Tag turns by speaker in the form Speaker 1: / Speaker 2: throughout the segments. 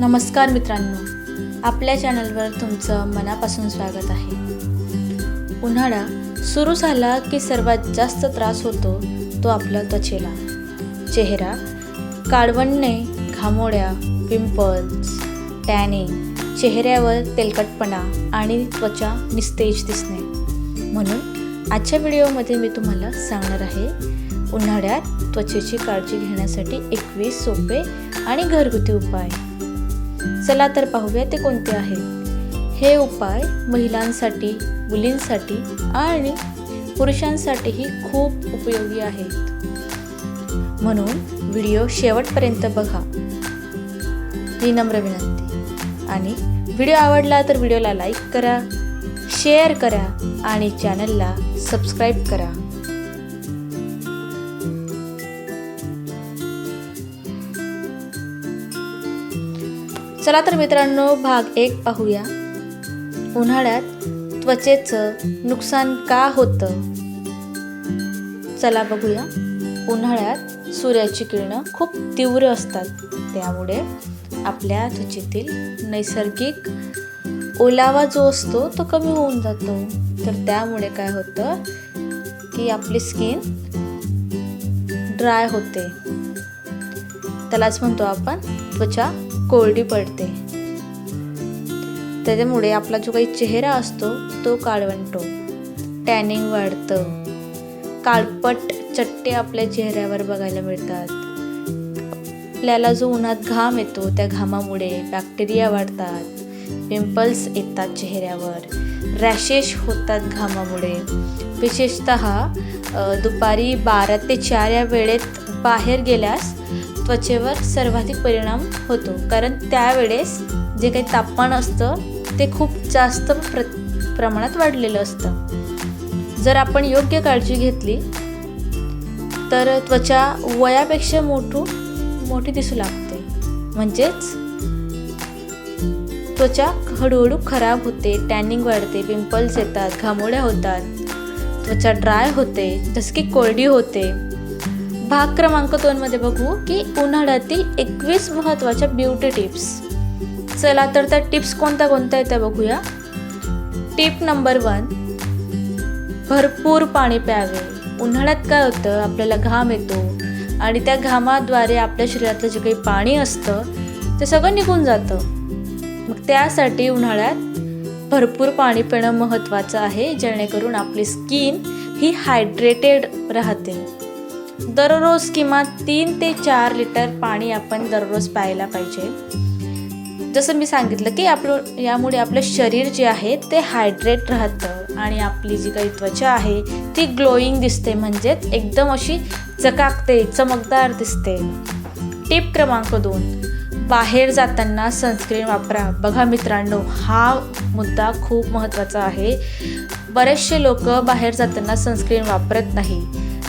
Speaker 1: नमस्कार मित्रांनो, आपल्या चॅनलवर तुमचं मनापासून स्वागत आहे. उन्हाळा सुरू झाला की सर्वात जास्त त्रास होतो तो आपल्या त्वचेला. चेहरा काळवंडणे, घामोळ्या, पिंपल्स, टॅनिंग, चेहऱ्यावर तेलकटपणा आणि त्वचा निस्तेज दिसणे. म्हणून आजच्या व्हिडिओमध्ये मी तुम्हाला सांगणार आहे उन्हाळ्यात त्वचेची काळजी घेण्यासाठी 21 सोपे आणि घरगुती उपाय. चला तर पाहूया ते कोणते आहेत. हे उपाय महिलांसाठी, मुलींसाठी आणि पुरुषांसाठीही खूप उपयोगी आहेत. म्हणून व्हिडिओ शेवटपर्यंत बघा ही नम्र विनंती. आणि व्हिडिओ आवडला तर व्हिडिओला लाईक करा, शेअर करा आणि चॅनलला सबस्क्राईब करा. चला तर मित्रांनो, भाग 1 पाहूया. उन्हाळ्यात त्वचेचं नुकसान का होतं. चला बघूया. उन्हाळ्यात सूर्याची किरणं खूप तीव्र असतात, त्यामुळे आपल्या त्वचेतील नैसर्गिक ओलावा जो असतो तो कमी होऊन जातो. तर त्यामुळे काय होतं की आपली स्किन ड्राय होते. त्यालाच म्हणतो आपण त्वचा कोरडी पडते. त्याच्यामुळे आपला जो काही चेहरा असतो तो काळवंटतो, टॅनिंग वाढतं, काळपट चट्टे आपल्या चेहऱ्यावर बघायला मिळतात. आपल्याला जो उन्हात घाम येतो त्या घामामुळे बॅक्टेरिया वाढतात, पिंपल्स येतात चेहऱ्यावर, रॅशेस होतात घामामुळे. विशेषतः दुपारी 12 ते 4 या वेळेत बाहेर गेल्यास त्वचेवर सर्वाधिक परिणाम होतो, कारण त्यावेळेस जे काही तापमान असतं ते खूप जास्त प्रमाणात वाढलेलं असतं. जर आपण योग्य काळजी घेतली तर त्वचा वयापेक्षा मोठी दिसू लागते. म्हणजेच त्वचा हळूहळू खराब होते, टॅनिंग वाढते, पिंपल्स येतात, घामोळ्या होतात, त्वचा ड्राय होते, जसं की कोरडी होते. भाग क्रमांक 2 मध्ये बघू की उन्हाळ्यातील 21 महत्त्वाच्या ब्युटी टिप्स. चला तर त्या टिप्स कोणत्या आहेत त्या बघूया. टिप नंबर 1, भरपूर पाणी प्यावे. उन्हाळ्यात काय होतं, आपल्याला घाम येतो आणि त्या घामाद्वारे आपल्या शरीरातलं जे काही पाणी असतं ते सगळं निघून जातं. मग त्यासाठी उन्हाळ्यात भरपूर पाणी पिणं महत्त्वाचं आहे, जेणेकरून आपली स्किन ही हायड्रेटेड राहते. दररोज किमान 3 ते 4 लिटर पाणी आपण दररोज प्यायला पाहिजे. जसं मी सांगितलं की यामुळे आपलं शरीर जे आहे ते हायड्रेट राहतं आणि आपली जी काही त्वचा आहे ती ग्लोईंग दिसते, म्हणजेच एकदम अशी चकाकते, चमकदार दिसते. टिप क्रमांक 2, बाहेर जाताना सनस्क्रीन वापरा. बघा मित्रांनो, हा मुद्दा खूप महत्त्वाचा आहे. बरेचसे लोक बाहेर जाताना सनस्क्रीन वापरत नाही.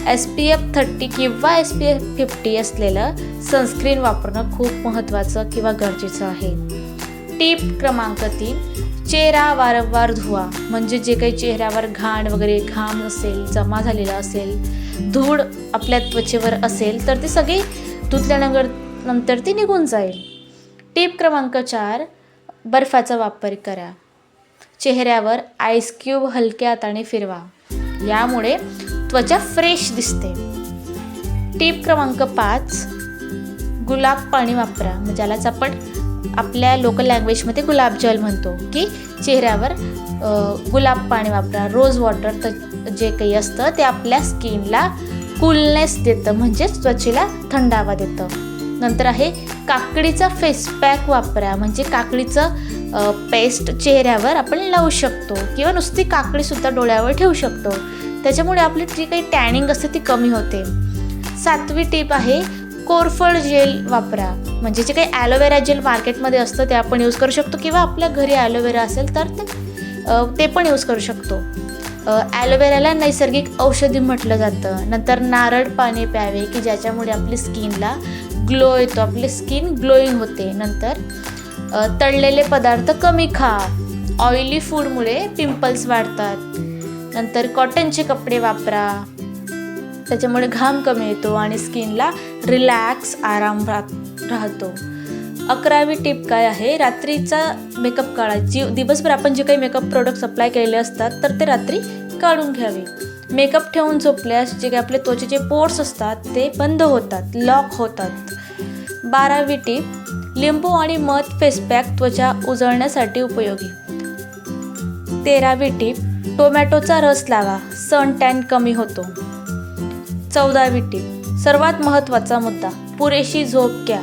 Speaker 1: SPF 30 किंवा SPF 50 असलेलं सनस्क्रीन वापरणं खूप महत्त्वाचं किंवा गरजेचं आहे. टिप क्रमांक 3, चेहरा वारंवार धुवा. म्हणजे जे काही चेहऱ्यावर घाण वगैरे, घाम असेल, जमा झालेला असेल, धूळ आपल्या त्वचेवर असेल तर ती सगळी धुतल्यानंतर ती निघून जाईल. टिप क्रमांक 4, बर्फाचा वापर करा. चेहऱ्यावर आईस क्यूब हलक्या हाताने फिरवा, यामुळे त्वचा फ्रेश दिसते. टिप क्रमांक 5, गुलाब पाणी वापरा. म्हणजे ज्यालाच आपण आपल्या लोकल लँग्वेजमध्ये गुलाबजल म्हणतो, की चेहऱ्यावर गुलाब पाणी वापरा. रोज वॉटर जे काही असतं ते आपल्या स्किनला कूलनेस देतं, म्हणजेच त्वचेला थंडावा देतं. नंतर आहे काकडीचा फेस पॅक वापरा. म्हणजे काकडीचं पेस्ट चेहऱ्यावर आपण लावू शकतो किंवा नुसती काकडीसुद्धा डोळ्यावर ठेवू शकतो. त्याच्यामुळे आपली जी काही टॅनिंग असते ती कमी होते. 7वी टीप आहे कोरफड जेल वापरा. म्हणजे जे काही ॲलोवेरा जेल मार्केटमध्ये असतं ते आपण यूज करू शकतो किंवा आपल्या घरी ॲलोवेरा असेल तर ते पण यूज करू शकतो. ॲलोवेराला नैसर्गिक औषधी म्हटलं जातं. नंतर नारळ पाणी प्यावे की ज्याच्यामुळे आपली स्किनला ग्लो येतो, आपली स्किन ग्लोईंग होते. नंतर तळलेले पदार्थ कमी खा. ऑइली फूडमुळे पिंपल्स वाढतात. नंतर कॉटनचे कपडे वापरा, त्याच्यामुळे घाम कमी येतो आणि स्किनला रिलॅक्स आराम राहतो. 11वी टिप काय आहे, रात्रीचा मेकअप काढा. दिवसभर आपण जे काही मेकअप प्रोडक्ट्स अप्लाय केलेले असतात तर ते रात्री काढून घ्यावे. मेकअप ठेवून झोपल्यास जे काही आपले त्वचेचे पोर्स असतात ते बंद होतात, लॉक होतात. 12वी टिप, लिंबू आणि मध फेस पॅक त्वचा उजळण्यासाठी उपयोगी. 13वी टिप, टोमॅटोचा रस लावा, सन टॅन कमी होतो. 14वी टिप, सर्वात महत्त्वाचा मुद्दा, पुरेशी झोप घ्या.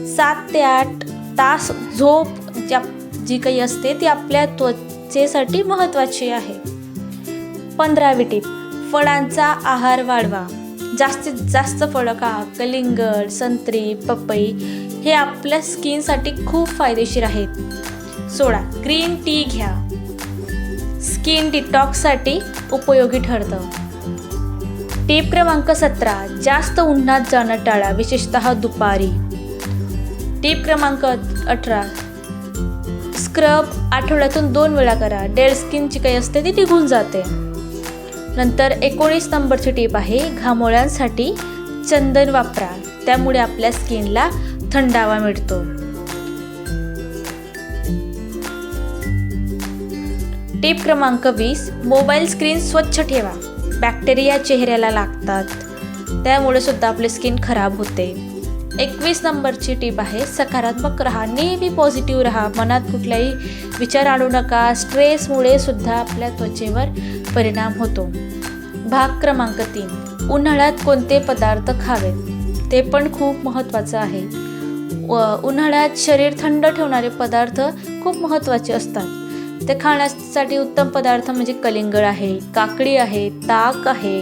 Speaker 1: 7 ते 8 तास झोप जी काही असते ती आपल्या त्वचेसाठी महत्त्वाची आहे. 15वी टिप, फळांचा आहार वाढवा. जास्तीत जास्त फळं खा. कलिंगड, संत्री, पपई हे आपल्या स्किनसाठी खूप फायदेशीर आहेत. 16, ग्रीन टी घ्या. स्किन डिटॉक्ससाठी उपयोगी ठरतं. टिप क्रमांक 17, जास्त उन्हात जाणं टाळा, विशेषतः दुपारी. टिप क्रमांक 18, स्क्रब आठवड्यातून 2 वेळा करा. डेड स्किन जी काही असते ती निघून जाते. नंतर 19 नंबरची टिप आहे, घामोळ्यांसाठी चंदन वापरा. त्यामुळे आपल्या स्किनला थंडावा मिळतो. टिप क्रमांक 20, मोबाईल स्क्रीन स्वच्छ ठेवा. बॅक्टेरिया चेहऱ्याला लागतात, त्यामुळे सुद्धा आपली स्किन खराब होते. 21 नंबरची टिप आहे, सकारात्मक राहा. नेहमी पॉझिटिव्ह राहा. मनात कुठलाही विचार आणू नका. स्ट्रेसमुळे सुद्धा आपल्या त्वचेवर परिणाम होतो. भाग क्रमांक 3, उन्हाळ्यात कोणते पदार्थ खावेत, ते पण खूप महत्त्वाचं आहे. उन्हाळ्यात शरीर थंड ठेवणारे पदार्थ खूप महत्त्वाचे असतात. ते खाण्यासाठी उत्तम पदार्थ म्हणजे कलिंगड आहे, काकडी आहे, ताक आहे,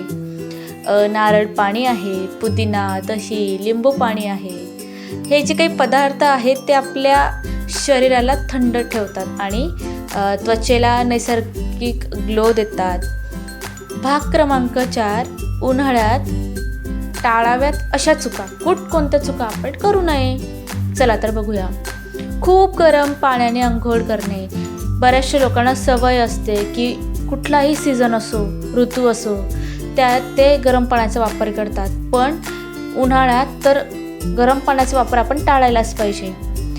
Speaker 1: नारळ पाणी आहे, पुदिना, दही, लिंबू पाणी आहे. हे जे काही पदार्थ आहेत ते आपल्या शरीराला थंड ठेवतात आणि त्वचेला नैसर्गिक ग्लो देतात. भाग क्रमांक 4, उन्हाळ्यात टाळाव्यात अशा चुका. कोणत्या चुका आपण करू नये? चला तर बघूया. खूप गरम पाण्याने अंघोळ करणे. बऱ्याचशा लोकांना सवय असते की कुठलाही सीझन असो, ऋतू असो, त्यात ते गरम पाण्याचा वापर करतात. पण उन्हाळ्यात तर गरम पाण्याचा वापर आपण टाळायलाच पाहिजे.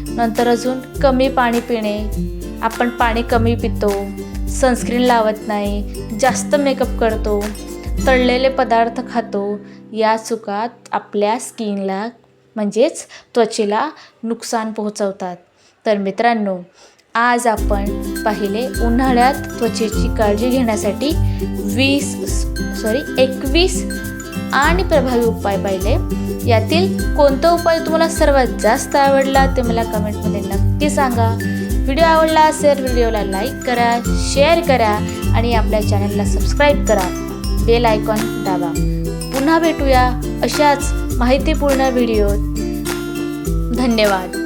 Speaker 1: नंतर अजून कमी पाणी पिणे. आपण पाणी कमी पितो, सनस्क्रीन लावत नाही, जास्त मेकअप करतो, तळलेले पदार्थ खातो. या चुका आपल्या स्किनला म्हणजेच त्वचेला नुकसान पोहोचवतात. तर मित्रांनो, आज आपण पाहिले उन्हाळ्यात त्वचेची काळजी घेण्यासाठी 21 आणि प्रभावी उपाय पाहिले. यातील कोणता उपाय तुम्हाला सर्वात जास्त आवडला ते मला कमेंटमध्ये नक्की सांगा. व्हिडिओ आवडला असेल व्हिडिओला लाईक करा, शेअर करा आणि आपल्या चॅनलला सबस्क्राईब करा. बेल आयकॉन दाबा. पुन्हा भेटूया अशाच माहितीपूर्ण व्हिडिओत. धन्यवाद.